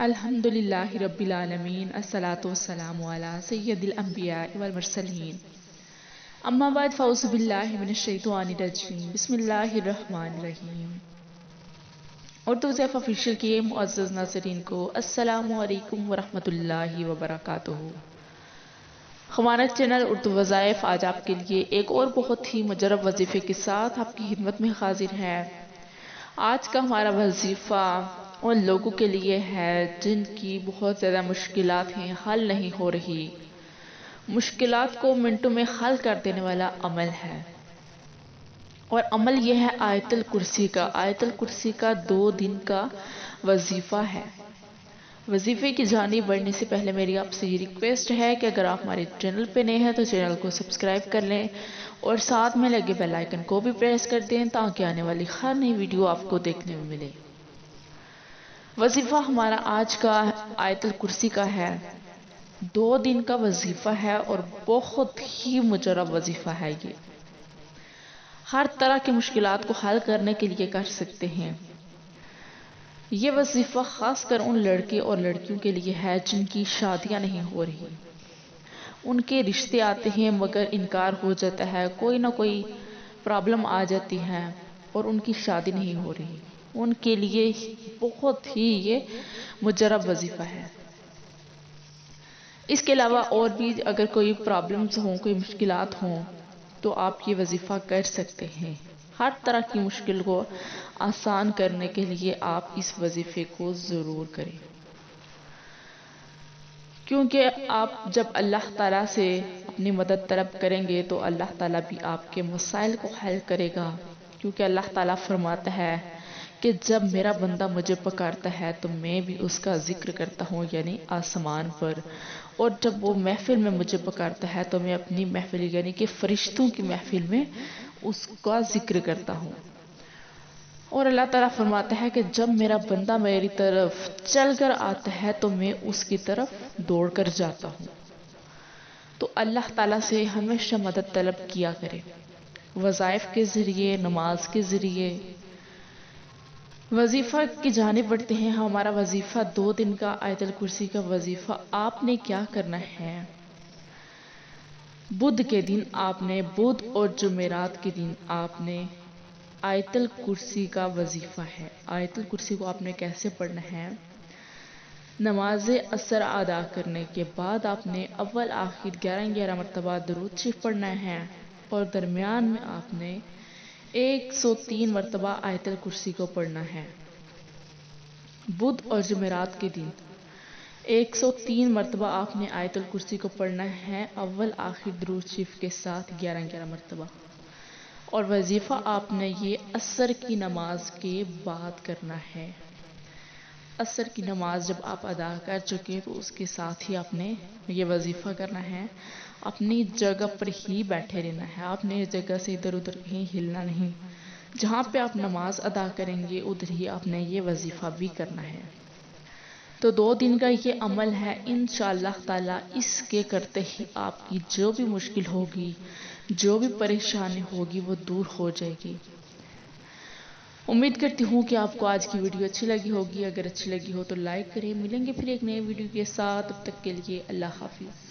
الحمدللہ رب العالمین الصلاۃ والسلام علی سید الانبیاء والمرسلین اما بعد فاعوذ باللہ من الشیطان الرجیم بسم اللہ الرحمن الرحیم۔ اردو زیف آفیشیل کے معزز ناظرین کو السلام علیکم ورحمۃ اللہ وبرکاتہ۔ ہمارا چینل اردو وظائف آج آپ کے لیے ایک اور بہت ہی مجرب وظیفے کے ساتھ آپ کی خدمت میں حاضر ہے۔ آج کا ہمارا وظیفہ ان لوگوں کے لیے ہے جن کی بہت زیادہ مشکلات ہیں، حل نہیں ہو رہی۔ مشکلات کو منٹوں میں حل کر دینے والا عمل ہے، اور عمل یہ ہے آیت الکرسی کا۔ آیت الکرسی کا 2 دن کا وظیفہ ہے۔ وظیفے کی جانب بڑھنے سے پہلے میری آپ سے یہ ریکویسٹ ہے کہ اگر آپ ہمارے چینل پہ نئے ہیں تو چینل کو سبسکرائب کر لیں اور ساتھ میں لگے بیل آئیکن کو بھی پریس کر دیں تاکہ آنے والی ہر نئی ویڈیو آپ کو دیکھنے میں ملے۔ وظیفہ ہمارا آج کا آیت الکرسی کا ہے۔ 2 دن کا وظیفہ ہے اور بہت ہی مجرب وظیفہ ہے۔ یہ ہر طرح کی مشکلات کو حل کرنے کے لیے کر سکتے ہیں۔ یہ وظیفہ خاص کر ان لڑکے اور لڑکیوں کے لیے ہے جن کی شادیاں نہیں ہو رہی۔ ان کے رشتے آتے ہیں مگر انکار ہو جاتا ہے، کوئی نہ کوئی پرابلم آ جاتی ہے اور ان کی شادی نہیں ہو رہی۔ ان کے لیے بہت ہی یہ مجرب وظیفہ ہے۔ اس کے علاوہ اور بھی اگر کوئی پرابلمز ہوں، کوئی مشکلات ہوں تو آپ یہ وظیفہ کر سکتے ہیں۔ ہر طرح کی مشکل کو آسان کرنے کے لیے آپ اس وظیفے کو ضرور کریں، کیونکہ آپ جب اللہ تعالیٰ سے اپنی مدد طلب کریں گے تو اللہ تعالیٰ بھی آپ کے مسائل کو حل کرے گا، کیونکہ اللہ تعالیٰ فرماتا ہے کہ جب میرا بندہ مجھے پکارتا ہے تو میں بھی اس کا ذکر کرتا ہوں، یعنی آسمان پر، اور جب وہ محفل میں مجھے پکارتا ہے تو میں اپنی محفل یعنی کہ فرشتوں کی محفل میں اس کا ذکر کرتا ہوں۔ اور اللہ تعالیٰ فرماتا ہے کہ جب میرا بندہ میری طرف چل کر آتا ہے تو میں اس کی طرف دوڑ کر جاتا ہوں۔ تو اللہ تعالیٰ سے ہمیشہ مدد طلب کیا کرے، وظائف کے ذریعے، نماز کے ذریعے۔ وظیفہ کی جانب بڑھتے ہیں۔ ہمارا وظیفہ 2 دن کا آیت الکرسی کا وظیفہ آپ نے کیا کرنا ہے؟ بدھ کے دن آپ نے، بدھ اور جمعرات کے دن آپ نے آیت الکرسی کا وظیفہ ہے۔ آیت الکرسی کو آپ نے کیسے پڑھنا ہے؟ نماز عصر ادا کرنے کے بعد آپ نے اول آخر 11 مرتبہ درود شریف پڑھنا ہے، اور درمیان میں آپ نے 103 مرتبہ آیت الکرسی کو پڑھنا ہے۔ بدھ اور جمعرات کے دن 103 مرتبہ آپ نے آیت الکرسی کو پڑھنا ہے، اول آخر درود شریف کے ساتھ 11 مرتبہ۔ اور وظیفہ آپ نے یہ عصر کی نماز کے بعد کرنا ہے۔ عصر کی نماز جب آپ ادا کر چکے تو اس کے ساتھ ہی آپ نے یہ وظیفہ کرنا ہے۔ اپنی جگہ پر ہی بیٹھے رہنا ہے، آپ نے اس جگہ سے ادھر ادھر کہیں ہلنا نہیں۔ جہاں پہ آپ نماز ادا کریں گے ادھر ہی آپ نے یہ وظیفہ بھی کرنا ہے۔ تو 2 دن کا یہ عمل ہے، انشاءاللہ تعالیٰ اس کے کرتے ہی آپ کی جو بھی مشکل ہوگی، جو بھی پریشانی ہوگی وہ دور ہو جائے گی۔ امید کرتی ہوں کہ آپ کو آج کی ویڈیو اچھی لگی ہوگی۔ اگر اچھی لگی ہو تو لائک کریں۔ ملیں گے پھر ایک نئے ویڈیو کے ساتھ، تب تک کے لیے اللہ حافظ۔